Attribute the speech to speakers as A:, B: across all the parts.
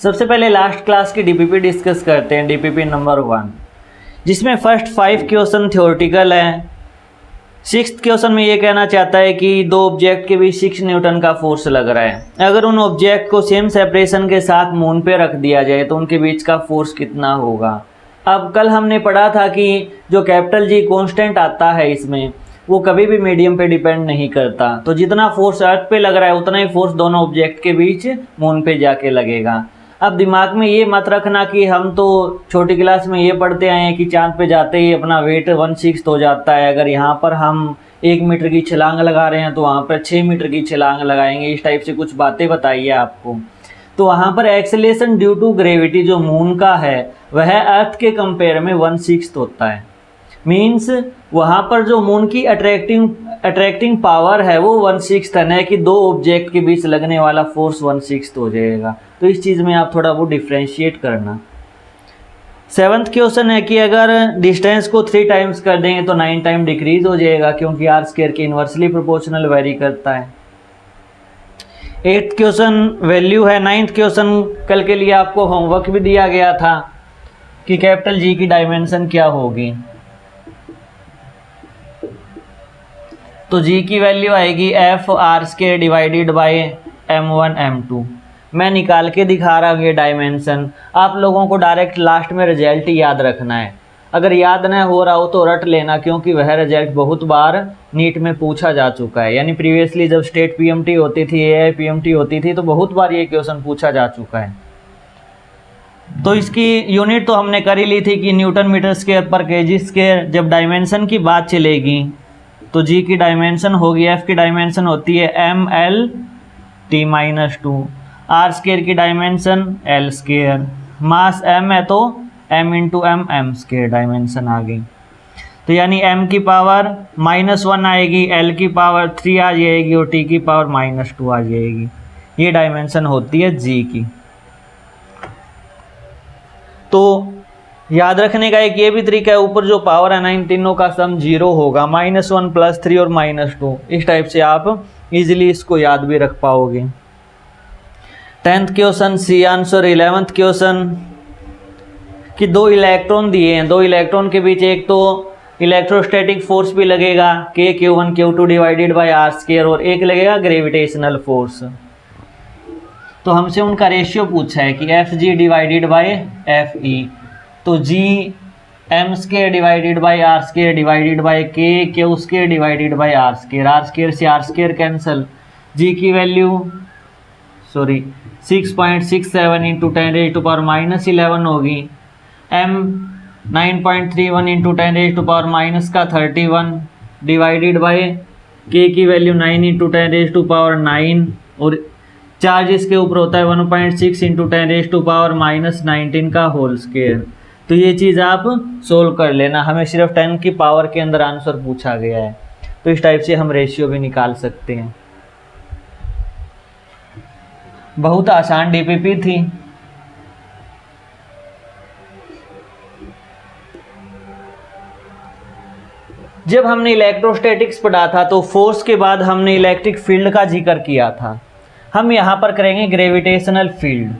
A: सबसे पहले last class की डीपीपी डिस्कस करते हैं, डीपीपी नंबर 1, जिसमें फर्स्ट 5 क्वेश्चन थ्योरेटिकल है। 6th क्वेश्चन में ये कहना चाहता है कि दो ऑब्जेक्ट के बीच 6 न्यूटन का फोर्स लग रहा है। अगर उन ऑब्जेक्ट को सेम सेपरेशन के साथ मून पे रख दिया जाए तो उनके बीच का फोर्स कितना होगा। अब कल हमने पढ़ा था कि जो कैपिटल जी कांस्टेंट आता है इसमें, वो कभी भी मीडियम पे डिपेंड नहीं करता। तो जितना फोर्स अर्थ पे लग रहा है उतना ही फोर्स दोनों ऑब्जेक्ट के बीच मून पे जाके लगेगा। अब दिमाग में ये मत रखना कि हम तो छोटी क्लास में ये पढ़ते आए हैं कि चांद पे जाते ही अपना वेट 1/6 हो जाता है। अगर यहाँ पर हम 1 मीटर की छलांग लगा रहे हैं तो वहाँ पर 6 मीटर की छलांग लगाएंगे। इस टाइप से कुछ बातें बताइए आपको। तो वहाँ पर एक्सेलेरेशन ड्यू टू ग्रेविटी जो मून का है वह अर्थ के कंपेयर में 1/6 होता है। मीन्स वहाँ पर जो मून की अट्रैक्टिंग पावर है वो 1/6 है कि दो ऑब्जेक्ट के बीच लगने वाला फोर्स 1/6 हो जाएगा। तो इस चीज़ में आप थोड़ा वो डिफ्रेंशिएट करना। 7th क्वेश्चन है कि अगर डिस्टेंस को 3 टाइम्स कर देंगे तो 9 टाइम डिक्रीज हो जाएगा, क्योंकि r² के इन्वर्सली प्रोपोर्शनल वेरी करता है। 8th क्वेश्चन वैल्यू है। 9th क्वेश्चन कल के लिए आपको होमवर्क भी दिया गया था कि कैपिटल जी की डायमेंशन क्या होगी। तो जी की वैल्यू आएगी FR² divided by M1 M2। मैं निकाल के दिखा रहा हूँ ये डायमेंशन। आप लोगों को डायरेक्ट लास्ट में रिजल्ट याद रखना है। अगर याद न हो रहा हो तो रट लेना, क्योंकि वह रिजल्ट बहुत बार नीट में पूछा जा चुका है। यानी प्रीवियसली जब स्टेट PMT होती थी, AI PMT होती थी, तो बहुत बार ये क्वेश्चन पूछा जा चुका है। तो इसकी यूनिट तो हमने कर ही ली थी कि न्यूटन मीटर स्क्वायर पर केजी स्क्वायर। जब डायमेंशन की बात चलेगी तो जी की डायमेंशन होगी, F की डायमेंशन होती है ML/T-2, r² की डायमेंशन L², मास m है तो m×m m² डायमेंशन आ गई। तो यानी m की पावर -1 आएगी, L की पावर 3 आ जाएगी और T की पावर -2 आ जाएगी। ये डायमेंशन होती है g की। तो याद रखने का एक ये भी तरीका है, ऊपर जो पावर है ना इन तीनों का सम 0 होगा, -1 +3 और -2। इस टाइप से आप इजीली इसको याद भी रख पाओगे। 10th question C answer. 11th question कि दो इलेक्ट्रॉन दिए हैं, दो इलेक्ट्रॉन के बीच एक तो इलेक्ट्रोस्टैटिक फोर्स भी लगेगा K(Q1 Q2) divided by r², और एक लगेगा ग्रेविटेशनल फोर्स। तो हमसे उनका रेशियो पूछा है कि Fg डिवाइडेड बाय Fe। तो G m² divided by r² divided by K Q² divided by r² से r² कैंसिल। G की वैल्यू 6.67 इंटू 10⁻⁻11 होगी। m 9.31 into 10⁻⁻31 divided by K की वैल्यू 9 इंटू 10⁻9, और चार्ज इसके ऊपर होता है 1.6 इंटू 10⁻⁻19 का होल स्क्वायर। तो ये चीज़ आप सोल्व कर लेना, हमें सिर्फ 10 की पावर के अंदर आंसर पूछा गया है। तो इस टाइप से हम रेशियो भी निकाल सकते हैं। बहुत आसान डीपीपी थी। जब हमने इलेक्ट्रोस्टैटिक्स पढ़ा था तो फोर्स के बाद हमने इलेक्ट्रिक फील्ड का जिक्र किया था। हम यहां पर करेंगे ग्रेविटेशनल फील्ड।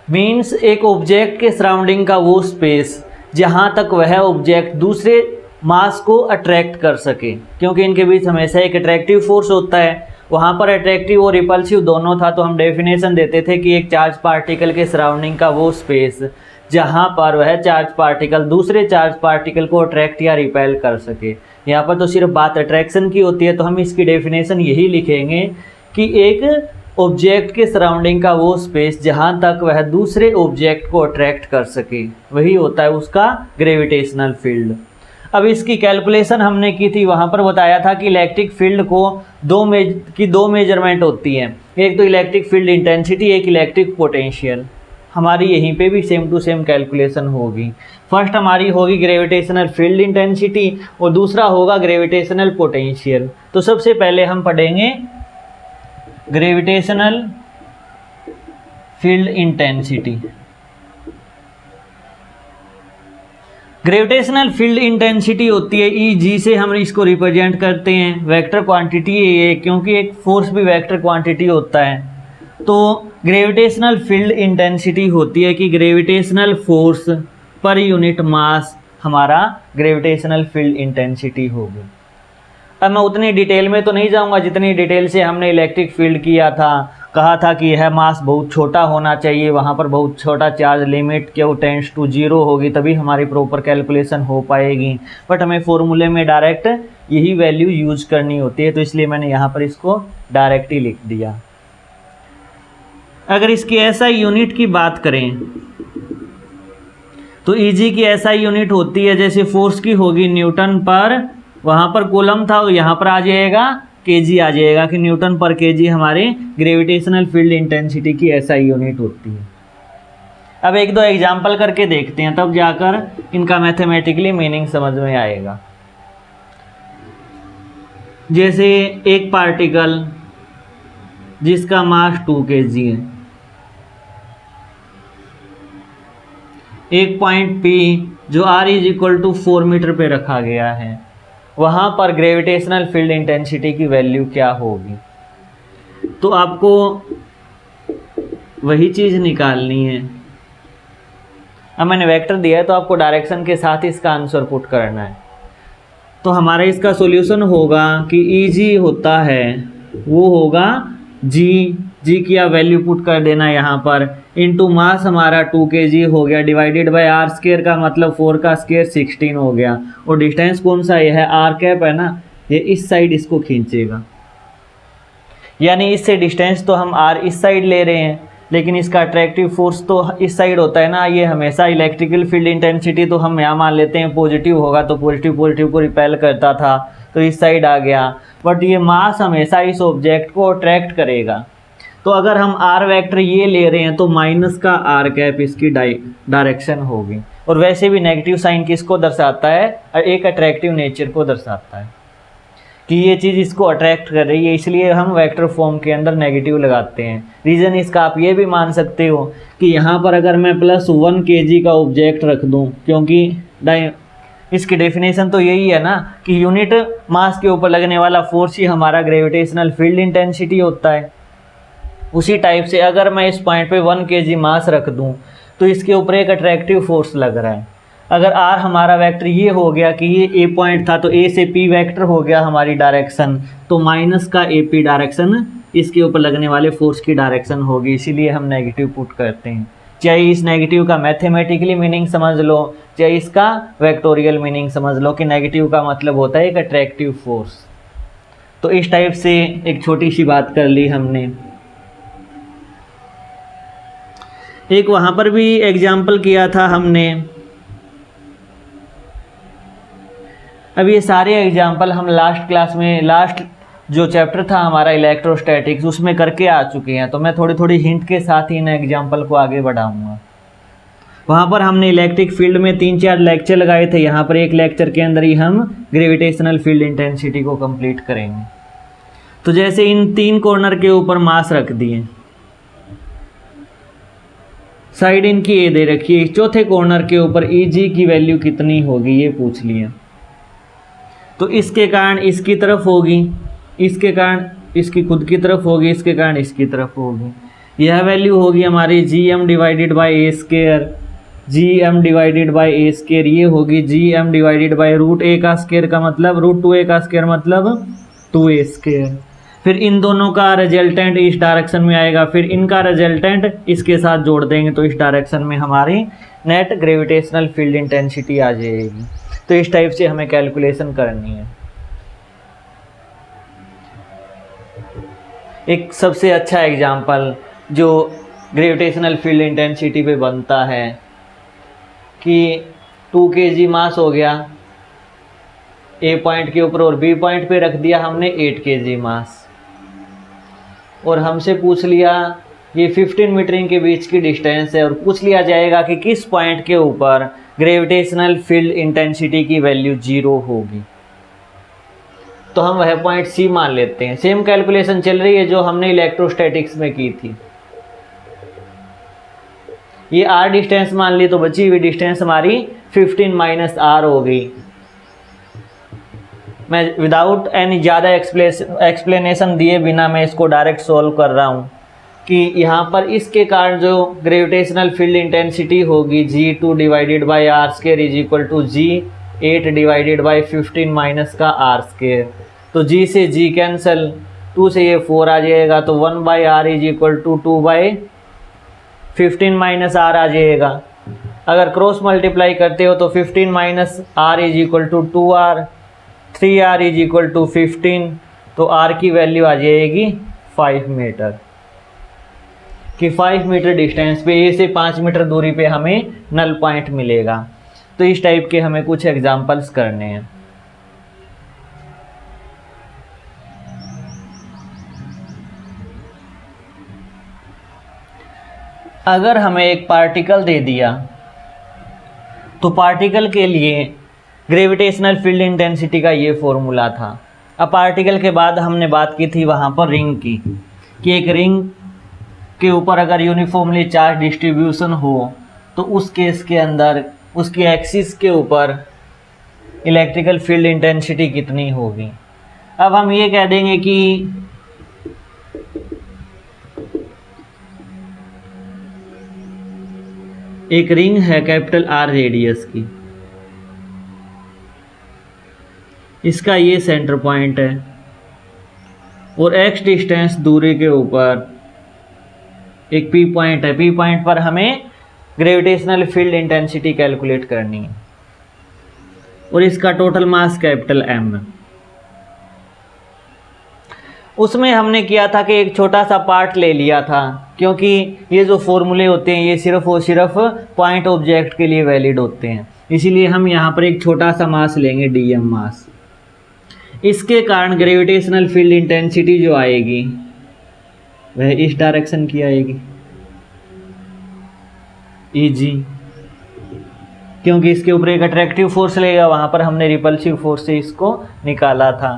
A: मीन्स एक ऑब्जेक्ट के सराउंडिंग का वो स्पेस जहां तक वह ऑब्जेक्ट दूसरे मास को अट्रैक्ट कर सके, क्योंकि इनके बीच हमेशा एक अट्रैक्टिव फोर्स होता है। वहाँ पर अट्रैक्टिव और रिपल्सिव दोनों था। तो हम डेफिनेशन देते थे कि एक चार्ज पार्टिकल के सराउंडिंग का वो स्पेस जहाँ पर वह चार्ज पार्टिकल दूसरे चार्ज पार्टिकल को अट्रैक्ट या रिपेल कर सके। यहाँ पर तो सिर्फ बात अट्रैक्शन की होती है, तो हम इसकी डेफिनेशन यही लिखेंगे कि एक ऑब्जेक्ट के सराउंडिंग का वो स्पेस जहाँ तक वह दूसरे ऑब्जेक्ट को अट्रैक्ट कर सके, वही होता है उसका ग्रेविटेशनल फील्ड। अब इसकी कैलकुलेशन हमने की थी, वहाँ पर बताया था कि इलेक्ट्रिक फील्ड को दो मेजरमेंट होती हैं। एक तो इलेक्ट्रिक फील्ड इंटेंसिटी, एक इलेक्ट्रिक पोटेंशियल। हमारी यहीं पे भी सेम टू सेम कैलकुलेशन होगी। फर्स्ट हमारी होगी ग्रेविटेशनल फील्ड इंटेंसिटी और दूसरा होगा ग्रेविटेशनल पोटेंशियल। तो सबसे पहले हम पढ़ेंगे gravitational field intensity. Gravitational field intensity होती है ई जी से हम इसको रिप्रेजेंट करते हैं। वेक्टर क्वांटिटी है ये, क्योंकि एक फोर्स भी वेक्टर क्वांटिटी होता है। तो ग्रेविटेशनल फील्ड इंटेंसिटी होती है कि gravitational force per unit mass हमारा ग्रेविटेशनल फील्ड इंटेंसिटी होगी। अब मैं उतनी डिटेल में तो नहीं जाऊंगा जितनी डिटेल से हमने इलेक्ट्रिक फील्ड किया था। कहा था कि यह मास बहुत छोटा होना चाहिए, वहाँ पर बहुत छोटा charge, limit Q tends to 0 होगी, तभी हमारी प्रॉपर कैलकुलेशन हो पाएगी। बट हमें फॉर्मूले में डायरेक्ट यही वैल्यू यूज करनी होती है, तो इसलिए मैंने यहाँ पर इसको डायरेक्ट ही लिख दिया। अगर इसकी SI यूनिट की बात करें तो EG की SI यूनिट होती है, जैसे फोर्स की होगी न्यूटन पर, वहाँ पर कूलम था, यहाँ पर आ जाएगा kg आ जाएगा कि न्यूटन पर kg हमारे ग्रेविटेशनल फील्ड इंटेंसिटी की SI यूनिट होती है। अब एक दो एग्जांपल करके देखते हैं, तब जाकर इनका मैथमेटिकली मीनिंग समझ में आएगा। जैसे एक पार्टिकल जिसका मास 2 kg है, एक पॉइंट P जो r = 4 मीटर पे रखा गया है, वहाँ पर ग्रेविटेशनल फील्ड इंटेंसिटी की वैल्यू क्या होगी। तो आपको वही चीज़ निकालनी है। अब मैंने वेक्टर दिया है तो आपको डायरेक्शन के साथ इसका आंसर पुट करना है। तो हमारा इसका सॉल्यूशन होगा कि EG होता है, वो होगा जी की आप वैल्यू पुट कर देना यहाँ पर, इनटू मास हमारा 2 kg हो गया, डिवाइडेड बाय r स्क्वायर का मतलब 4 का स्क्वायर 16 हो गया। और डिस्टेंस कौन सा ये है, r कैप है ना, ये इस साइड इसको खींचेगा, यानी इससे डिस्टेंस तो हम r इस साइड ले रहे हैं, लेकिन इसका अट्रैक्टिव फोर्स तो इस साइड होता है ना। ये हमेशा इलेक्ट्रिकल फील्ड इंटेंसिटी तो हम यहाँ मान लेते हैं पॉजिटिव होगा, तो पॉजिटिव को रिपेल करता था, तो इस साइड आ गया। बट ये मास हमेशा इस ऑब्जेक्ट को अट्रैक्ट करेगा। तो अगर हम r वेक्टर ये ले रहे हैं तो माइनस का r कैप इसकी डायरेक्शन होगी। और वैसे भी नेगेटिव साइन किसको दर्शाता है, एक अट्रैक्टिव नेचर को दर्शाता है कि ये चीज़ इसको अट्रैक्ट कर रही है, इसलिए हम वेक्टर फॉर्म के अंदर नेगेटिव लगाते हैं। रीज़न इसका आप ये भी मान सकते हो कि यहाँ पर अगर मैं +1 kg का ऑब्जेक्ट रख दूँ, क्योंकि इसकी डेफिनेशन तो यही है ना कि यूनिट मास के ऊपर लगने वाला फोर्स ही हमारा ग्रेविटेशनल फील्ड इंटेंसिटी होता है। उसी टाइप से अगर मैं इस पॉइंट पे 1 kg मास रख दूं तो इसके ऊपर एक अट्रैक्टिव फोर्स लग रहा है। अगर r हमारा वेक्टर ये हो गया कि ये A पॉइंट था, तो A से P वेक्टर हो गया हमारी डायरेक्शन, तो माइनस का AP डायरेक्शन इसके ऊपर लगने वाले फोर्स की डायरेक्शन होगी, इसीलिए हम नेगेटिव पुट करते हैं। चाहे इस नेगेटिव का मैथमेटिकली मीनिंग समझ लो, चाहे इसका वेक्टोरियल मीनिंग समझ लो कि नेगेटिव का मतलब होता है एक अट्रैक्टिव फोर्स। तो इस टाइप से एक छोटी सी बात कर ली हमने। एक वहाँ पर भी एग्जाम्पल किया था हमने। अब ये सारे एग्जाम्पल हम लास्ट क्लास में, लास्ट जो चैप्टर था हमारा इलेक्ट्रोस्टैटिक्स, उसमें करके आ चुके हैं। तो मैं थोड़ी थोड़ी हिंट के साथ ही इन एग्जाम्पल को आगे बढ़ाऊंगा। वहाँ पर हमने इलेक्ट्रिक फील्ड में 3-4 लेक्चर लगाए थे। यहाँ पर एक लेक्चर के अंदर ही हम ग्रेविटेशनल फील्ड इंटेंसिटी को कंप्लीट करेंगे। तो जैसे इन 3 कॉर्नर के ऊपर मास रख दिए, साइड इनकी ए दे रखी है, चौथे कॉर्नर के ऊपर EG की वैल्यू कितनी होगी ये पूछ लिया। तो इसके कारण इसकी तरफ होगी, इसके कारण इसकी खुद की तरफ होगी, इसके कारण इसकी तरफ होगी। यह वैल्यू होगी हमारी GM divided by A square, GM divided by A square, ये होगी GM डिवाइडेड बाई √A का स्क्वायर का मतलब √2A का स्क्वायर मतलब 2A स्क्वायर। फिर इन दोनों का रिजल्टेंट इस डायरेक्शन में आएगा, फिर इनका रिजल्टेंट इसके साथ जोड़ देंगे तो इस डायरेक्शन में हमारी नेट ग्रेविटेशनल फील्ड इंटेंसिटी आ जाएगी। तो इस टाइप से हमें कैलकुलेशन करनी है। एक सबसे अच्छा एग्जांपल जो ग्रेविटेशनल फील्ड इंटेंसिटी पे बनता है कि 2 kg मास हो गया A पॉइंट के ऊपर और B पॉइंट पे रख दिया हमने 8 kg मास, और हमसे पूछ लिया ये 15 मीटर के बीच की डिस्टेंस है, और पूछ लिया जाएगा कि किस पॉइंट के ऊपर ग्रेविटेशनल फील्ड इंटेंसिटी की वैल्यू 0 होगी। तो हम वह पॉइंट C मान लेते हैं। सेम कैलकुलेशन चल रही है जो हमने इलेक्ट्रोस्टैटिक्स में की थी। ये R डिस्टेंस मान ली, तो बची हुई डिस्टेंस हमारी 15 माइनस आर होगी। मैं विदाउट एनी ज़्यादा एक्सप्लेनेशन दिए बिना मैं इसको डायरेक्ट सॉल्व कर रहा हूँ कि यहाँ पर इसके कारण जो ग्रेविटेशनल फील्ड इंटेंसिटी होगी G2 divided by r square is equal to G8 divided by 15 minus का आर स्केयर। तो G से G कैंसिल, 2 से ये 4 आ जाएगा, तो 1 by r is equal to 2 by 15 minus r आ जाएगा। अगर क्रॉस मल्टीप्लाई करते हो तो 15 minus r is equal to 2r, 3r is equal to 15, तो r की वैल्यू आ जाएगी 5 मीटर कि 5 मीटर डिस्टेंस पे ए से 5 मीटर दूरी पे हमें नल पॉइंट मिलेगा। तो इस टाइप के हमें कुछ एग्जांपल्स करने हैं। अगर हमें एक पार्टिकल दे दिया तो पार्टिकल के लिए ग्रेविटेशनल फील्ड इंटेंसिटी का ये फॉर्मूला था। अब पार्टिकल के बाद हमने बात की थी वहाँ पर रिंग की, कि एक रिंग के ऊपर अगर यूनिफॉर्मली चार्ज डिस्ट्रीब्यूशन हो तो उस केस के अंदर उसकी एक्सिस के ऊपर इलेक्ट्रिकल फील्ड इंटेंसिटी कितनी होगी। अब हम ये कह देंगे कि एक रिंग है कैपिटल आर रेडियस की, इसका ये सेंटर पॉइंट है और x डिस्टेंस दूरी के ऊपर एक P पॉइंट है। P पॉइंट पर हमें ग्रेविटेशनल फील्ड इंटेंसिटी कैलकुलेट करनी है और इसका टोटल मास कैपिटल M है। उसमें हमने किया था कि एक छोटा सा पार्ट ले लिया था, क्योंकि ये जो फॉर्मूले होते हैं ये सिर्फ और सिर्फ पॉइंट ऑब्जेक्ट के लिए वैलिड होते हैं, इसीलिए हम यहाँ पर एक छोटा सा मास लेंगे, dm मास। इसके कारण ग्रेविटेशनल फील्ड इंटेंसिटी जो आएगी वह इस डायरेक्शन की आएगी, Eg, क्योंकि इसके ऊपर एक अट्रैक्टिव फोर्स लगेगा, वहाँ पर हमने रिपल्सिव फोर्स से इसको निकाला था।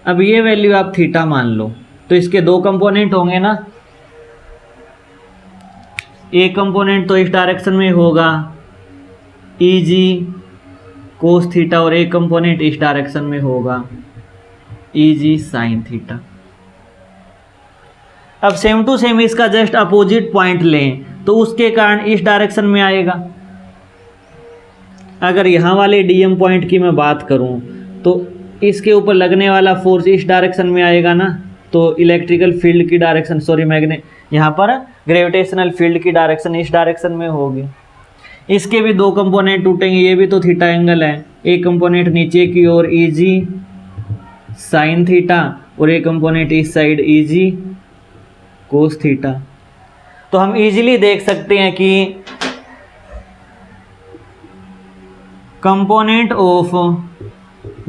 A: अब ये वैल्यू आप थीटा मान लो, तो इसके दो कंपोनेंट होंगे ना, एक कंपोनेंट तो इस डायरेक्शन में होगा Eg कोस थीटा और एक कंपोनेंट इस डायरेक्शन में होगा Eg साइन थीटा। अब सेम टू सेम इसका जस्ट अपोजिट पॉइंट लें तो उसके कारण इस डायरेक्शन में आएगा। अगर यहाँ वाले डीएम पॉइंट की मैं बात करूँ तो इसके ऊपर लगने वाला फोर्स इस डायरेक्शन में आएगा ना, तो इलेक्ट्रिकल फील्ड की डायरेक्शन यहाँ पर ग्रेविटेशनल फील्ड की डायरेक्शन इस डायरेक्शन में होगी। इसके भी दो कंपोनेंट टूटेंगे, ये भी तो थीटा एंगल है, एक कंपोनेंट नीचे की ओर Eg साइन थीटा और एक कंपोनेंट इस साइड Eg कोस थीटा। तो हम इजीली देख सकते हैं कि कंपोनेंट ऑफ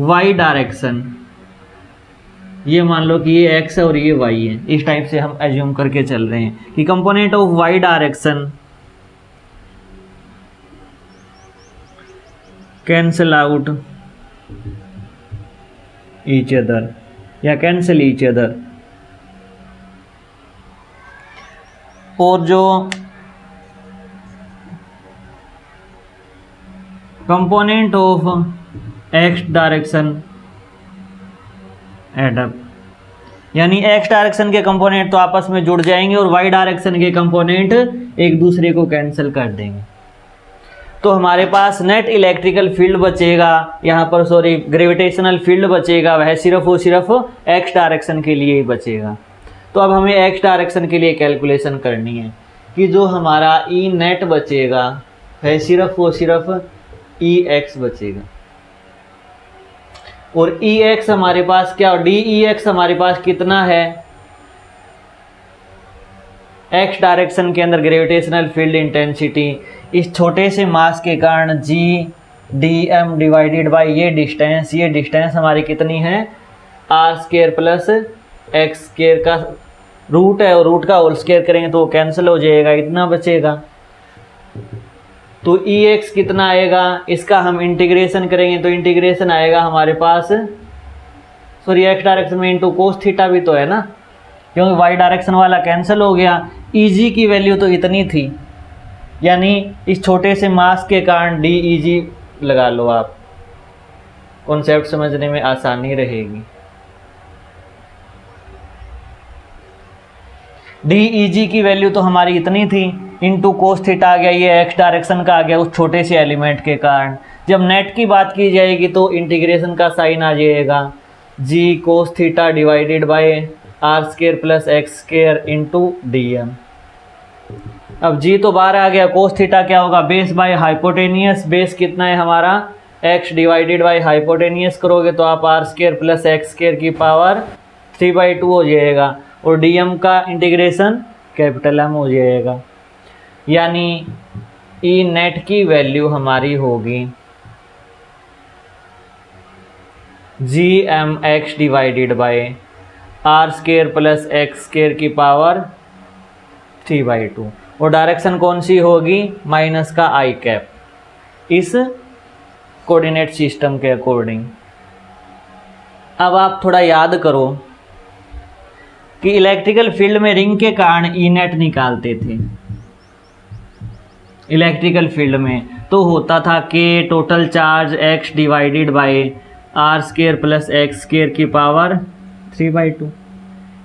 A: y डायरेक्शन, ये मान लो कि ये x है और ये y है, इस टाइप से हम एज्यूम करके चल रहे हैं कि component of y direction cancel out each other या कैंसिल ईच अदर, और जो component of x direction add up, यानी x डायरेक्शन के कंपोनेंट तो आपस में जुड़ जाएंगे और y डायरेक्शन के कंपोनेंट एक दूसरे को कैंसिल कर देंगे। तो हमारे पास नेट इलेक्ट्रिकल फील्ड बचेगा यहाँ पर, सॉरी ग्रेविटेशनल फील्ड बचेगा, वह सिर्फ और सिर्फ x डायरेक्शन के लिए ही बचेगा। तो अब हमें x डायरेक्शन के लिए कैलकुलेशन करनी है कि जो हमारा E नेट बचेगा वह सिर्फ और सिर्फ Ex बचेगा, और Ex हमारे पास क्या, Dex हमारे पास कितना है, x डायरेक्शन के अंदर ग्रेविटेशनल फील्ड इंटेंसिटी इस छोटे से मास के कारण G dm डिवाइडेड बाई ये डिस्टेंस हमारी कितनी है, r square plus x square का रूट है और रूट का होल स्केयर करेंगे तो वो कैंसिल हो जाएगा, इतना बचेगा। तो Ex कितना आएगा, इसका हम इंटीग्रेशन करेंगे तो इंटीग्रेशन आएगा हमारे पास, सॉरी x डायरेक्शन में इंटू कोस थीटा भी तो है ना, क्योंकि y डायरेक्शन वाला कैंसिल हो गया। Eg की वैल्यू तो इतनी थी, यानी इस छोटे से मास के कारण डी ई जी लगा लो आप, कॉन्सेप्ट समझने में आसानी रहेगी। डी ई जी की वैल्यू तो हमारी इतनी थी, इनटू कोस थीटा आ गया, ये एक्स डायरेक्शन का आ गया उस छोटे से एलिमेंट के कारण। जब नेट की बात की जाएगी तो इंटीग्रेशन का साइन आ जाएगा g cos theta divided by are square plus x square into d m. अब जी तो बाहर आ गया, कोस थीटा क्या होगा, बेस बाय हाइपोटेनियस, बेस कितना है हमारा x डिवाइडेड बाय हाइपोटेनियस करोगे तो आप R square plus x square की पावर 3/2 हो जाएगा, और डी एम का इंटीग्रेशन कैपिटल एम हो जाएगा। यानी ई नेट की वैल्यू हमारी होगी G M X divided by are square plus x square की पावर 3/2, और डायरेक्शन कौन सी होगी, माइनस का आई कैप इस कोऑर्डिनेट सिस्टम के अकॉर्डिंग। अब आप थोड़ा याद करो कि इलेक्ट्रिकल फील्ड में रिंग के कारण ई नेट निकालते थे। इलेक्ट्रिकल फील्ड में तो होता था कि total charge x divided by are square plus x square की पावर 3/2,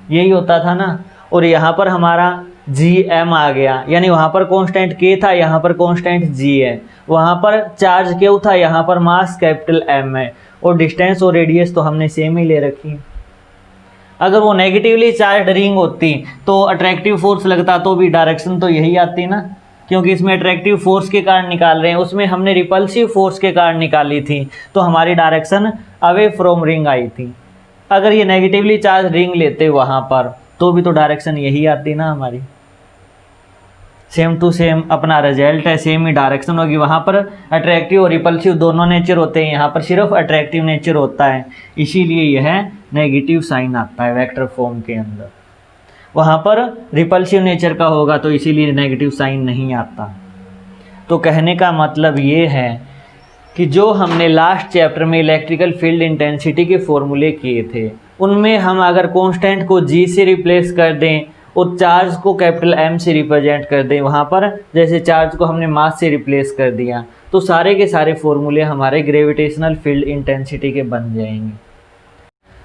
A: यही होता था ना। और यहाँ पर हमारा जी एम आ गया, यानी वहाँ पर कांस्टेंट k था, यहाँ पर कांस्टेंट g है, वहाँ पर चार्ज q था, यहाँ पर मास कैपिटल m है, और डिस्टेंस और रेडियस तो हमने सेम ही ले रखी है। अगर वो नेगेटिवली चार्ज रिंग होती तो अट्रैक्टिव फोर्स लगता तो भी डायरेक्शन तो यही आती ना, क्योंकि इसमें अट्रैक्टिव फोर्स के कारण निकाल रहे हैं, उसमें हमने रिपल्सिव फोर्स के कारण निकाली थी तो हमारी डायरेक्शन अवे फ्रॉम रिंग आई थी। अगर ये नेगेटिवली चार्ज रिंग लेते वहाँ पर तो भी तो डायरेक्शन यही आती ना हमारी। सेम टू सेम अपना रिजल्ट है, सेम ही डायरेक्शन होगी। वहाँ पर अट्रैक्टिव और रिपल्सिव दोनों नेचर होते हैं, यहाँ पर सिर्फ अट्रैक्टिव नेचर होता है, इसीलिए यह नेगेटिव साइन आता है वेक्टर फॉर्म के अंदर। वहाँ पर रिपल्सिव नेचर का होगा तो इसीलिए नेगेटिव साइन नहीं आता। तो कहने का मतलब ये है कि जो हमने लास्ट चैप्टर में इलेक्ट्रिकल फील्ड इंटेंसिटी के फॉर्मूले किए थे, उनमें हम अगर कांस्टेंट को जी से रिप्लेस कर दें और चार्ज को कैपिटल एम से रिप्रेजेंट कर दें, वहाँ पर जैसे चार्ज को हमने मास से रिप्लेस कर दिया, तो सारे के सारे फॉर्मूले हमारे ग्रेविटेशनल फील्ड इंटेंसिटी के बन जाएंगे।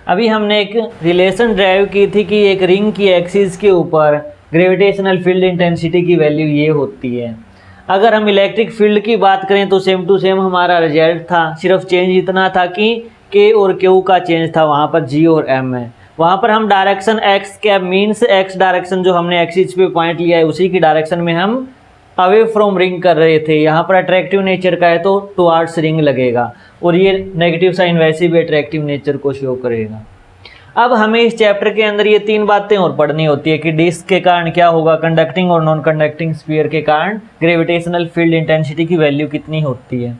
A: अभी हमने एक रिलेशन ड्राइव की थी कि एक रिंग की एक्सिस के ऊपर ग्रेविटेशनल फील्ड इंटेंसिटी की वैल्यू ये होती है। अगर हम इलेक्ट्रिक फील्ड की बात करें तो सेम टू सेम हमारा रिजल्ट था, सिर्फ चेंज इतना था कि के और क्यू का चेंज था, वहाँ पर जी और एम है। वहाँ पर हम direction x cap means x direction जो हमने एक्सिस पे पॉइंट लिया है उसी की डायरेक्शन में हम अवे फ्रॉम रिंग कर रहे थे। यहाँ पर अट्रैक्टिव नेचर का है तो टुवार्ड्स रिंग लगेगा, और ये नेगेटिव साइन वैसे भी अट्रैक्टिव नेचर को शो करेगा। अब हमें इस चैप्टर के अंदर ये तीन बातें और पढ़नी होती है कि डिस्क के कारण क्या होगा, कंडक्टिंग और नॉन कंडक्टिंग स्फीयर के कारण ग्रेविटेशनल फील्ड इंटेंसिटी की वैल्यू कितनी होती है।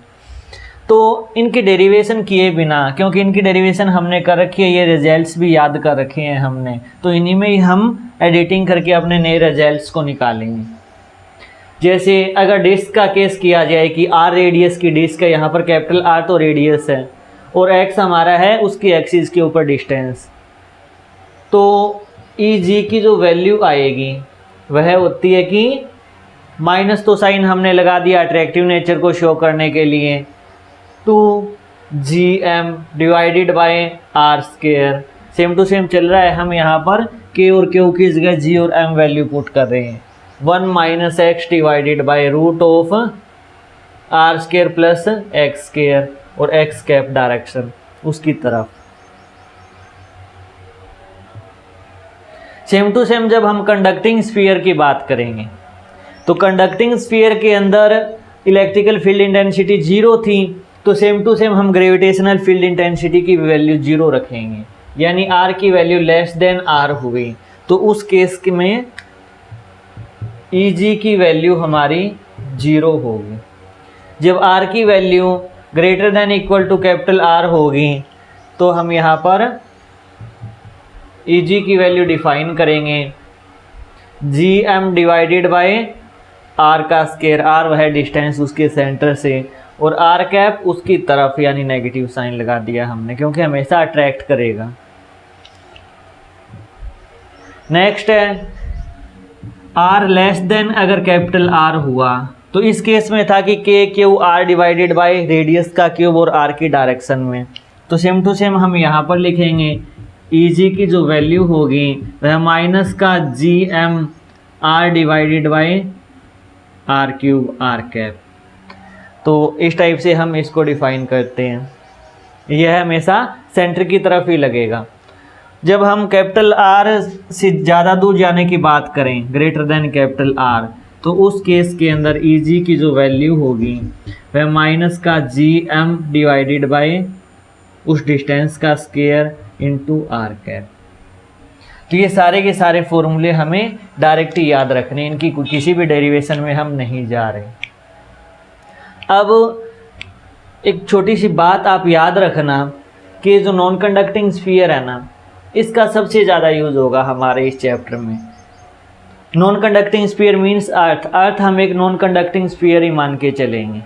A: तो इनकी डेरिवेशन किए बिना, क्योंकि इनकी डेरिवेशन हमने कर रखी है, ये रिजल्ट्स भी याद कर रखे हैं हमने, तो इन्हीं में ही हम एडिटिंग करके अपने नए रिजल्ट्स को निकालेंगे। जैसे अगर डिस्क का केस किया जाए कि आर रेडियस की डिस्क है, यहाँ पर कैपिटल आर तो रेडियस है और एक्स हमारा है उसकी एक्सिस के ऊपर डिस्टेंस, तो ई जी की जो वैल्यू आएगी वह होती है कि माइनस तो साइन हमने लगा दिया अट्रैक्टिव नेचर को शो करने के लिए, 2gm divided by are square. Same to same चल रहा है, हम यहाँ पर k और q की जगह g और m वैल्यू पुट कर रहे हैं। 1 minus X divided by root of R square plus x square, और एक्स कैप डायरेक्शन उसकी तरफ। सेम टू सेम जब हम कंडक्टिंग स्फीयर की बात करेंगे तो कंडक्टिंग स्फीयर के अंदर इलेक्ट्रिकल फील्ड इंटेंसिटी 0 थी, तो सेम टू सेम हम ग्रेविटेशनल फील्ड इंटेंसिटी की वैल्यू 0 रखेंगे, यानी r की वैल्यू लेस देन r हुई तो उस केस में Eg की वैल्यू हमारी 0 होगी। जब r की value greater than equal to capital R होगी तो हम यहाँ पर Eg की वैल्यू डिफाइन करेंगे gm डिवाइडेड बाय r का स्केयर, r वह डिस्टेंस उसके सेंटर से, और r कैप उसकी तरफ, यानी नेगेटिव साइन लगा दिया हमने क्योंकि हमेशा अट्रैक्ट करेगा। नेक्स्ट है r लेस देन, अगर कैपिटल R हुआ तो इस केस में था कि के Q R divided by radius का क्यूब और आर की डायरेक्शन में। तो सेम टू सेम हम यहाँ पर लिखेंगे ई जी की जो वैल्यू होगी वह माइनस का G M R divided by R cube R cap. तो इस टाइप से हम इसको डिफाइन करते हैं। यह हमेशा सेंटर की तरफ ही लगेगा। जब हम कैपिटल आर से ज़्यादा दूर जाने की बात करें, ग्रेटर देन कैपिटल आर, तो उस केस के अंदर ई जी की जो वैल्यू होगी वह माइनस का जी एम डिवाइडेड बाय उस डिस्टेंस का स्क्वायर इनटू आर कैप। तो ये सारे के सारे फॉर्मूले हमें डायरेक्ट ही याद रखने, इनकी किसी भी डेरिवेशन में हम नहीं जा रहे। अब एक छोटी सी बात आप याद रखना कि जो नॉन कंडक्टिंग स्फीयर है ना, इसका सबसे ज़्यादा यूज़ होगा हमारे इस चैप्टर में। Non conducting sphere means earth. Earth हम एक नॉन कंडक्टिंग स्फीयर ही मान के चलेंगे।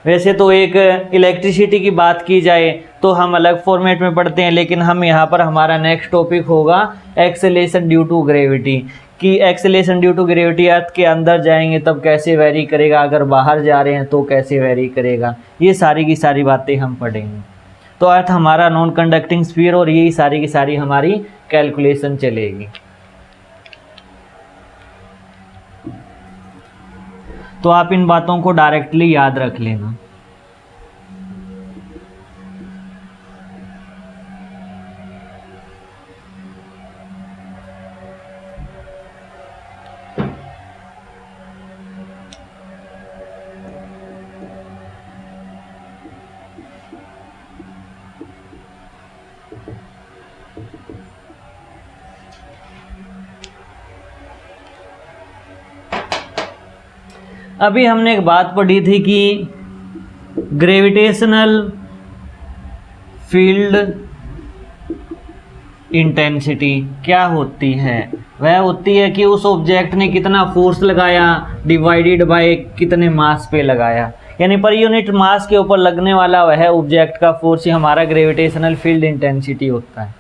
A: वैसे तो एक इलेक्ट्रिसिटी की बात की जाए तो हम अलग फॉर्मेट में पढ़ते हैं, लेकिन हम यहाँ पर हमारा नेक्स्ट टॉपिक होगा एक्सेलेरेशन ड्यू टू ग्रेविटी, कि एक्सेलेरेशन ड्यू टू ग्रेविटी अर्थ के अंदर जाएंगे तब कैसे वेरी करेगा, अगर बाहर जा रहे हैं तो कैसे वेरी करेगा। ये सारी की सारी बातें हम पढ़ेंगे। तो अर्थ हमारा नॉन कंडक्टिंग स्फीयर और यही सारी की सारी हमारी कैलकुलेशन चलेगी। तो आप इन बातों को डायरेक्टली याद रख लेना। अभी हमने एक बात पढ़ी थी कि ग्रेविटेशनल फील्ड इंटेंसिटी क्या होती है। वह होती है कि उस ऑब्जेक्ट ने कितना फोर्स लगाया डिवाइडेड बाय कितने मास पे लगाया, यानी पर यूनिट मास के ऊपर लगने वाला वह ऑब्जेक्ट का फोर्स ही हमारा ग्रेविटेशनल फील्ड इंटेंसिटी होता है।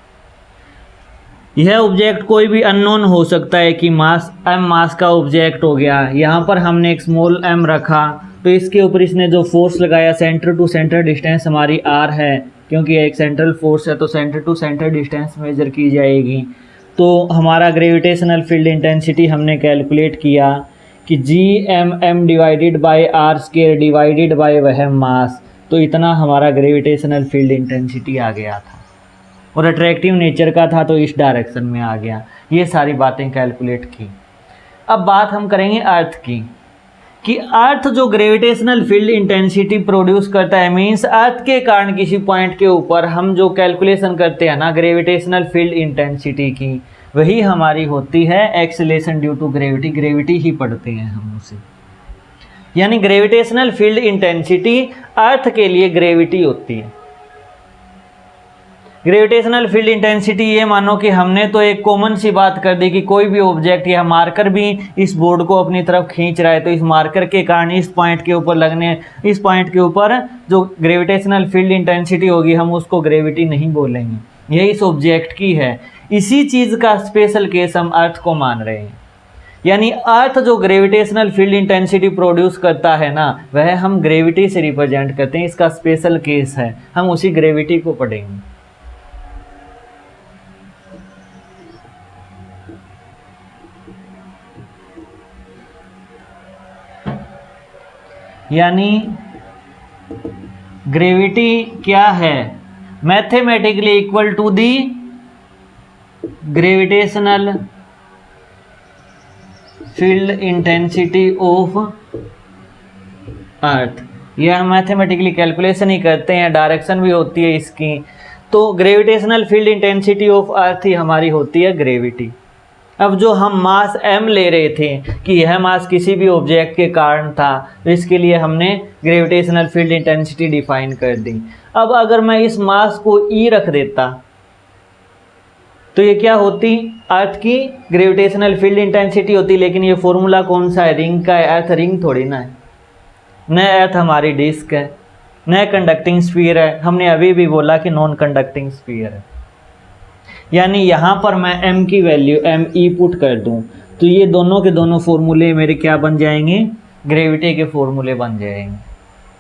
A: यह ऑब्जेक्ट कोई भी अननोन हो सकता है कि मास m मास का ऑब्जेक्ट हो गया। यहाँ पर हमने एक स्मॉल m रखा तो इसके ऊपर इसने जो फोर्स लगाया, सेंटर टू सेंटर डिस्टेंस हमारी r है, क्योंकि एक सेंट्रल फोर्स है तो centre to centre distance measure की जाएगी। तो हमारा ग्रेविटेशनल फील्ड इंटेंसिटी हमने कैलकुलेट किया कि G M divided by R square divided by वह मास। तो इतना हमारा ग्रेविटेशनल फील्ड इंटेंसिटी आ गया था और अट्रैक्टिव नेचर का था तो इस डायरेक्शन में आ गया। ये सारी बातें कैलकुलेट की। अब बात हम करेंगे अर्थ की, कि अर्थ जो ग्रेविटेशनल फील्ड इंटेंसिटी प्रोड्यूस करता है, मींस अर्थ के कारण किसी पॉइंट के ऊपर हम जो कैलकुलेशन करते हैं ना ग्रेविटेशनल फील्ड इंटेंसिटी की, वही हमारी होती है acceleration due to gravity. Gravity ही पढ़ते हैं हम उसे, यानी ग्रेविटेशनल फील्ड इंटेंसिटी अर्थ के लिए ग्रेविटी होती है। ग्रेविटेशनल फील्ड इंटेंसिटी, ये मानो कि हमने तो एक कॉमन सी बात कर दी कि कोई भी ऑब्जेक्ट या मार्कर भी इस बोर्ड को अपनी तरफ खींच रहा है तो इस मार्कर के कारण इस पॉइंट के ऊपर जो ग्रेविटेशनल फील्ड इंटेंसिटी होगी हम उसको ग्रेविटी नहीं बोलेंगे, ये इस ऑब्जेक्ट की है। इसी चीज़ का स्पेशल केस हम अर्थ को मान रहे हैं, यानी अर्थ जो ग्रेविटेशनल फील्ड इंटेंसिटी प्रोड्यूस करता है ना, वह हम ग्रेविटी से रिप्रेजेंट करते हैं। इसका स्पेशल केस है, हम उसी ग्रेविटी को पढ़ेंगे। यानी ग्रेविटी क्या है, mathematically equal to the gravitational field intensity of earth. यह हम मैथमेटिकली कैलकुलेशन ही करते हैं, डायरेक्शन भी होती है इसकी। तो gravitational field intensity of earth ही हमारी होती है ग्रेविटी। अब जो हम मास m ले रहे थे कि यह मास किसी भी ऑब्जेक्ट के कारण था, तो इसके लिए हमने ग्रेविटेशनल फील्ड इंटेंसिटी डिफाइन कर दी। अब अगर मैं इस मास को E रख देता तो ये क्या होती, अर्थ की ग्रेविटेशनल फील्ड इंटेंसिटी होती। लेकिन ये फॉर्मूला कौन सा है, रिंग का है। अर्थ रिंग थोड़ी ना है, न अर्थ हमारी डिस्क है, न कंडक्टिंग स्फीयर है। हमने अभी भी बोला कि नॉन कंडक्टिंग स्फीयर है। यानी यहाँ पर मैं m की वैल्यू m e पुट कर दूँ तो ये दोनों के दोनों फॉर्मूले मेरे क्या बन जाएंगे, ग्रेविटी के फॉर्मूले बन जाएंगे।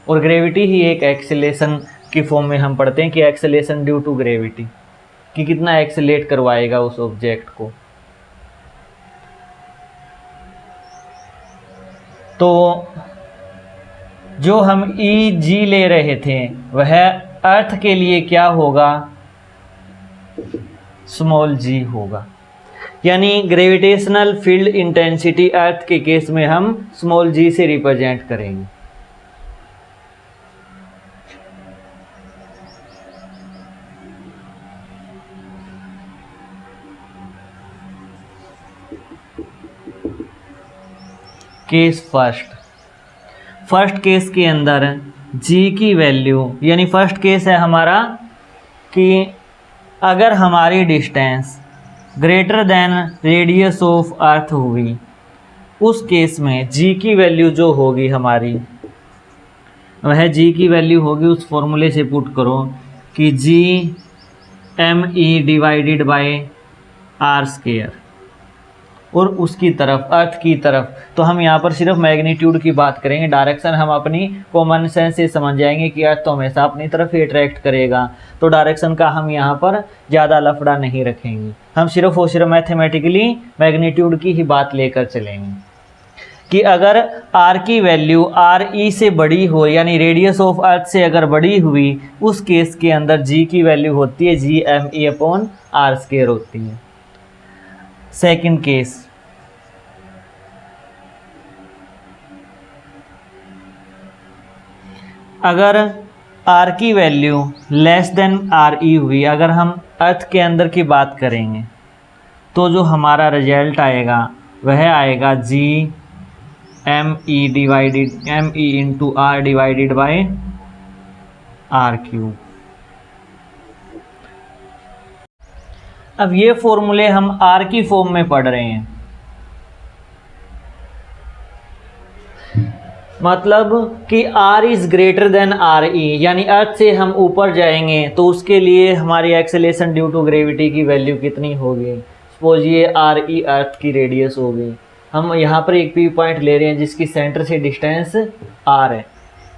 A: और ग्रेविटी ही एक एक्सेलेरेशन की फॉर्म में हम पढ़ते हैं कि एक्सेलेरेशन ड्यू टू ग्रेविटी, कि कितना एक्सेलेरेट करवाएगा उस ऑब्जेक्ट को। तो जो हम ई जी ले रहे थे वह अर्थ के लिए क्या होगा, स्मॉल जी होगा। यानी ग्रेविटेशनल फील्ड इंटेंसिटी अर्थ के केस में हम स्मॉल जी से रिप्रेजेंट करेंगे। केस फर्स्ट केस के अंदर g की वैल्यू, यानी फर्स्ट केस है हमारा कि अगर हमारी distance greater than radius of earth हुई, उस केस में g की वैल्यू जो होगी हमारी, वह g की वैल्यू होगी, उस फॉर्मूले से पुट करो कि g me divided by R square, और उसकी तरफ अर्थ की तरफ। तो हम यहाँ पर सिर्फ मैग्नीट्यूड की बात करेंगे, डायरेक्शन हम अपनी कॉमन सेंस से समझ जाएंगे कि अर्थ तो हमेशा अपनी तरफ ही अट्रैक्ट करेगा, तो डायरेक्शन का हम यहाँ पर ज़्यादा लफड़ा नहीं रखेंगे। हम सिर्फ और सिर्फ मैथमेटिकली मैग्नीट्यूड की ही बात लेकर चलेंगे कि अगर आर की वैल्यू आर ई से बड़ी हो, यानी रेडियस ऑफ अर्थ से अगर बड़ी हुई, उस केस के अंदर जी की वैल्यू होती है G M E upon R square होती है। सेकंड केस, अगर r की value less than R E हुई, अगर हम अर्थ के अंदर की बात करेंगे, तो जो हमारा रिजल्ट आएगा वह आएगा G M E divided M E into R divided by R cube. अब ये फॉर्मूले हम r की फॉर्म में पढ़ रहे हैं, मतलब कि r is greater than R ई, यानी अर्थ से हम ऊपर जाएंगे तो उसके लिए हमारी एक्सेलेरेशन ड्यू टू ग्रेविटी की वैल्यू कितनी होगी। सपोज ये आर ई अर्थ की रेडियस होगी, हम यहाँ पर एक पी पॉइंट ले रहे हैं जिसकी सेंटर से डिस्टेंस r है।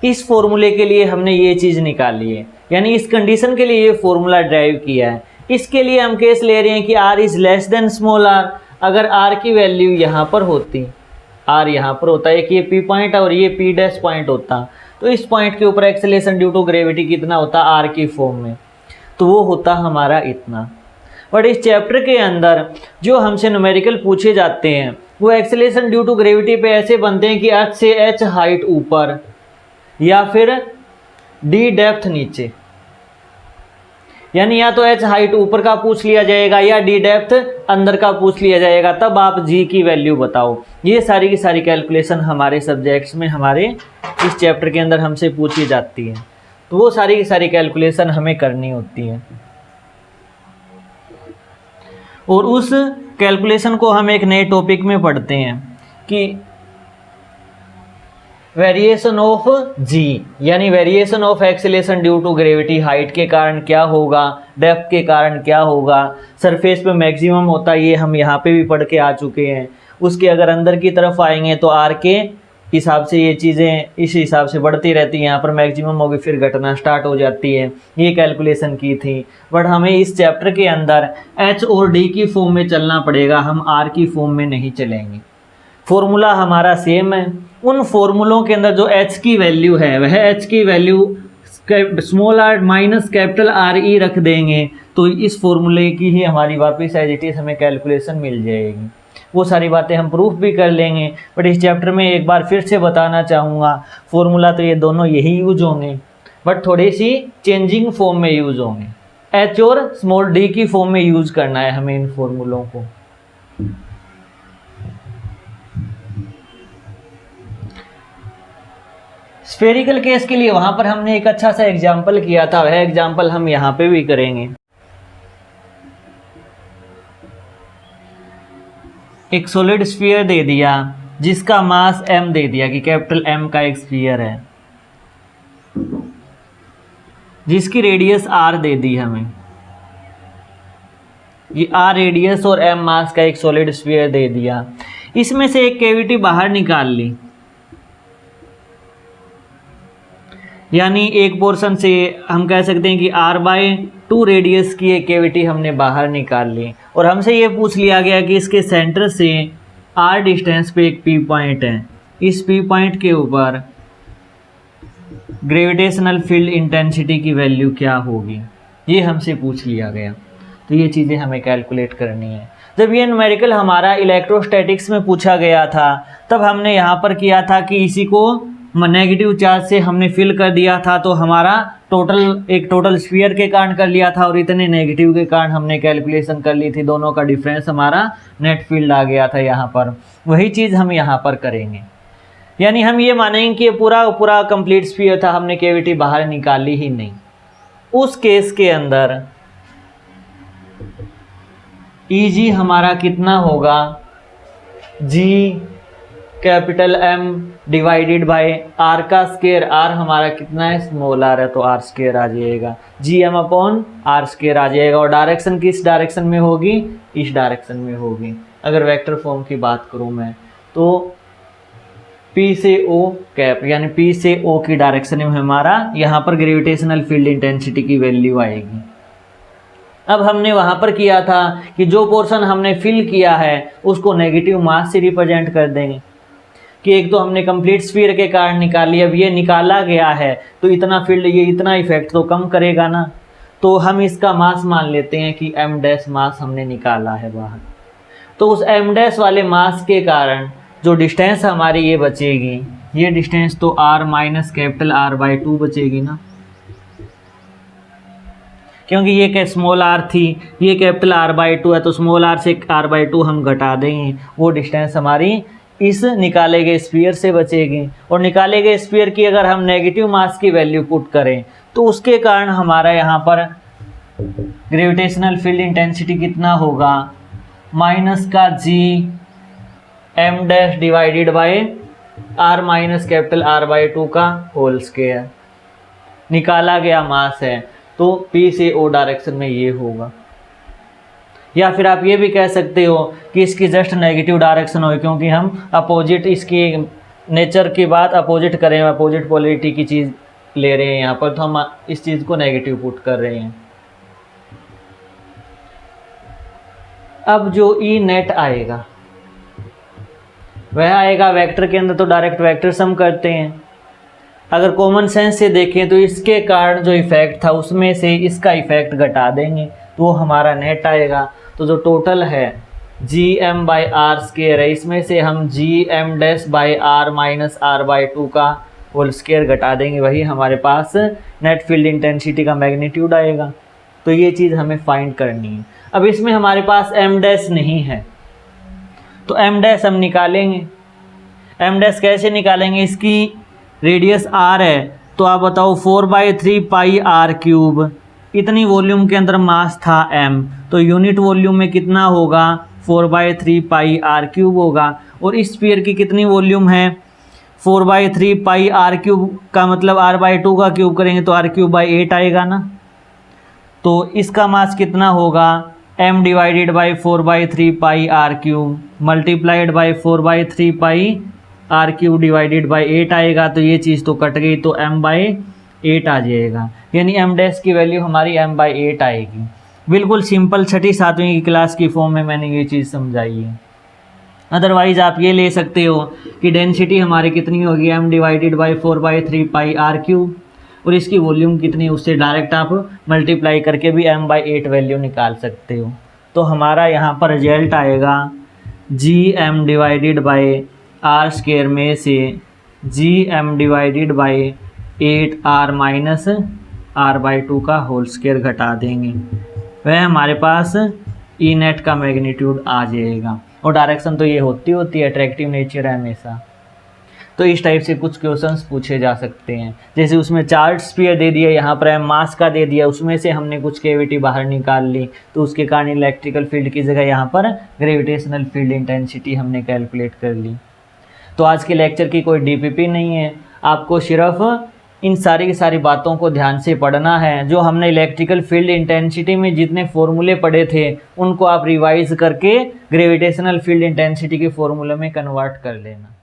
A: इस फॉर्मूले के लिए हमने ये चीज़ निकाली है, यानी इस कंडीशन के लिए ये फॉर्मूला ड्राइव किया है। इसके लिए हम केस ले रहे हैं कि r is less than small r। अगर r की वैल्यू यहाँ पर होती, r यहाँ पर होता है कि ये p पॉइंट और ये p डैश पॉइंट होता, तो इस पॉइंट के ऊपर एक्सेलेरेशन ड्यू टू ग्रेविटी कितना होता r की फॉर्म में, तो वो होता हमारा इतना। बट इस चैप्टर के अंदर जो हमसे न्यूमेरिकल पूछे जाते हैं वो एक्सेलेरेशन ड्यू टू ग्रेविटी पे ऐसे बनते हैं कि अर्थ से h हाइट ऊपर या फिर d डेप्थ नीचे, यानी या तो h हाइट ऊपर का पूछ लिया जाएगा या d डेप्थ अंदर का पूछ लिया जाएगा, तब आप g की वैल्यू बताओ। ये सारी की सारी कैलकुलेशन हमारे सब्जेक्ट्स में, हमारे इस चैप्टर के अंदर हमसे पूछी जाती है, तो वो सारी की सारी कैलकुलेशन हमें करनी होती है। और उस कैलकुलेशन को हम एक नए टॉपिक में पढ़ते हैं कि वेरिएशन ऑफ जी, यानी variation of acceleration due to gravity. Height के कारण क्या होगा, डेप्थ के कारण क्या होगा, सरफेस पे मैक्सिमम होता है, ये हम यहाँ पे भी पढ़ के आ चुके हैं। उसके अगर अंदर की तरफ आएंगे तो आर के हिसाब से ये चीज़ें इस हिसाब से बढ़ती रहती हैं, यहाँ पर मैक्सिमम होगी फिर घटना स्टार्ट हो जाती है। ये कैलकुलेशन की थी, बट हमें इस चैप्टर के अंदर एच और डी की फॉर्म में चलना पड़ेगा, हम आर की फॉर्म में नहीं चलेंगे। फॉर्मूला हमारा सेम है, उन फॉर्मूलों के अंदर जो एच की वैल्यू है वह एच की value small r minus capital R E रख देंगे, तो इस फॉर्मूले की ही हमारी वापस एज इट इज हमें कैलकुलेशन मिल जाएगी। वो सारी बातें हम प्रूफ भी कर लेंगे, बट इस चैप्टर में एक बार फिर से बताना चाहूँगा, फॉर्मूला तो ये दोनों यही यूज होंगे, बट थोड़ी सी चेंजिंग फॉर्म में यूज होंगे। एच और स्मॉल डी की फॉर्म में यूज करना है हमें इन फॉर्मूलों को। स्फेरिकल केस के लिए वहां पर हमने एक अच्छा सा एग्जाम्पल किया था, वह एग्जाम्पल हम यहाँ पे भी करेंगे। एक सॉलिड स्फीयर दे दिया जिसका मास m दे दिया कि कैपिटल M का एक स्फीयर है, जिसकी रेडियस r दे दी हमें, ये r रेडियस और m मास का एक सॉलिड स्फीयर दे दिया। इसमें से एक कैविटी बाहर निकाल ली, यानी एक पोर्शन से हम कह सकते हैं कि r/2 रेडियस की एक कैविटी हमने बाहर निकाल ली और हमसे ये पूछ लिया गया कि इसके सेंटर से r डिस्टेंस पे एक p पॉइंट है, इस p पॉइंट के ऊपर ग्रेविटेशनल फील्ड इंटेंसिटी की वैल्यू क्या होगी, ये हमसे पूछ लिया गया। तो ये चीज़ें हमें कैलकुलेट करनी है। जब ये न्यूमेरिकल हमारा इलेक्ट्रोस्टैटिक्स में पूछा गया था तब हमने यहाँ पर किया था कि इसी को नेगेटिव चार्ज से हमने फिल कर दिया था, तो हमारा टोटल स्फीयर के कारण कर लिया था और इतने नेगेटिव के कारण हमने कैलकुलेशन कर ली थी, दोनों का डिफरेंस हमारा नेट फील्ड आ गया था यहाँ पर। वही चीज़ हम यहाँ पर करेंगे, यानी हम ये मानेंगे कि पूरा कंप्लीट स्फीयर था, हमने कैविटी बाहर निकाली ही नहीं। उस केस के अंदर Eg हमारा कितना होगा, G capital M divided by R का स्केयर, R हमारा कितना है, स्मॉल r है तो R स्केयर आ जाएगा, Gm/R स्केयर आ जाएगा। और डायरेक्शन किस डायरेक्शन में होगी, इस डायरेक्शन में होगी। अगर वेक्टर फॉर्म की बात करूँ मैं तो P से O कैप, यानी P से O की डायरेक्शन में हमारा यहाँ पर ग्रेविटेशनल फील्ड इंटेंसिटी की वैल्यू आएगी। अब हमने वहाँ पर किया था कि जो पोर्शन हमने फिल किया है उसको नेगेटिव मास से रिप्रेजेंट कर देंगे कि एक तो हमने कंप्लीट स्फीयर के कारण निकाली, अब ये निकाला गया है तो इतना फील्ड, ये इतना इफेक्ट तो कम करेगा ना, तो हम इसका मास मान लेते हैं कि m' मास हमने निकाला है बाहर। तो उस m' वाले मास के कारण जो डिस्टेंस हमारी ये बचेगी, ये डिस्टेंस तो r-R/2 बचेगी ना, क्योंकि ये स्मॉल r थी, ये कैपिटल R/2 है, तो स्मॉल r से R/2 हम घटा देंगे, वो डिस्टेंस हमारी इस निकाले गए स्फीयर से बचेगी। और निकाले गए स्फीयर की अगर हम नेगेटिव मास की वैल्यू पुट करें तो उसके कारण हमारा यहाँ पर ग्रेविटेशनल फील्ड इंटेंसिटी कितना होगा, माइनस का Gm' divided by R minus capital R/2 का होल स्क्वायर। निकाला गया मास है तो P से O डायरेक्शन में ये होगा। या फिर आप ये भी कह सकते हो कि इसकी जस्ट नेगेटिव डायरेक्शन हो, क्योंकि हम अपोजिट, इसकी नेचर की बात अपोजिट करें, अपोजिट पोलैरिटी की चीज़ ले रहे हैं यहाँ पर, तो हम इस चीज़ को नेगेटिव पुट कर रहे हैं। अब जो E नेट आएगा वह आएगा वेक्टर के अंदर, तो डायरेक्ट वेक्टर सम करते हैं। अगर कॉमन सेंस से देखें तो इसके कारण जो इफेक्ट था उसमें से इसका इफेक्ट घटा देंगे तो वो हमारा नेट आएगा। तो जो टोटल है Gm/R स्क्वायर है, इसमें से हम Gm'/R माइनस R/2 का होल स्क्वायर घटा देंगे, वही हमारे पास नेट फील्ड इंटेंसिटी का मैग्नीट्यूड आएगा। तो ये चीज़ हमें फाइंड करनी है। अब इसमें हमारे पास m' नहीं है तो m' हम निकालेंगे। m' कैसे निकालेंगे, इसकी रेडियस r है तो आप बताओ 4/3 पाई r³, इतनी वॉल्यूम के अंदर मास था m, तो यूनिट वॉल्यूम में कितना होगा, 4/3 पाई r³ होगा। और इस स्फीयर की कितनी वॉल्यूम है, 4/3 पाई r³ का मतलब r/2 का क्यूब करेंगे तो r³/8 आएगा ना। तो इसका मास कितना होगा, m divided by 4/3 pi r³ multiplied by 4/3 pi r³ divided by 8 आएगा। तो ये चीज़ तो कट गई तो m/8 आ जाएगा, यानी m' की वैल्यू हमारी m/8 आएगी। बिल्कुल सिंपल 6ठी 7वीं की क्लास की फॉर्म में मैंने ये चीज़ समझाई है। अदरवाइज़ आप ये ले सकते हो कि डेंसिटी हमारी कितनी होगी, m divided by 4/3 pi r³ और इसकी वॉल्यूम कितनी, उससे डायरेक्ट आप मल्टीप्लाई करके भी m/8 वैल्यू निकाल सकते हो। तो हमारा यहाँ पर रिजल्ट आएगा Gm divided by R square में से Gm divided by 8R minus R/2 का होल स्क्वायर घटा देंगे, वह हमारे पास E नेट का मैग्नीट्यूड आ जाएगा। और डायरेक्शन तो ये होती है, अट्रैक्टिव नेचर है हमेशा। तो इस टाइप से कुछ क्वेश्चंस पूछे जा सकते हैं, जैसे उसमें चार्ज स्फीयर दे दिया, यहाँ पर मास का दे दिया, उसमें से हमने कुछ कैविटी बाहर निकाल ली तो उसके कारण इलेक्ट्रिकल फील्ड की जगह यहाँ पर ग्रेविटेशनल फील्ड इंटेंसिटी हमने कैलकुलेट कर ली। तो आज के लेक्चर की कोई डीपीपी नहीं है, आपको सिर्फ इन सारी की सारी बातों को ध्यान से पढ़ना है। जो हमने इलेक्ट्रिकल फील्ड इंटेंसिटी में जितने फॉर्मूले पढ़े थे उनको आप रिवाइज करके ग्रेविटेशनल फील्ड इंटेंसिटी के फॉर्मूले में कन्वर्ट कर लेना।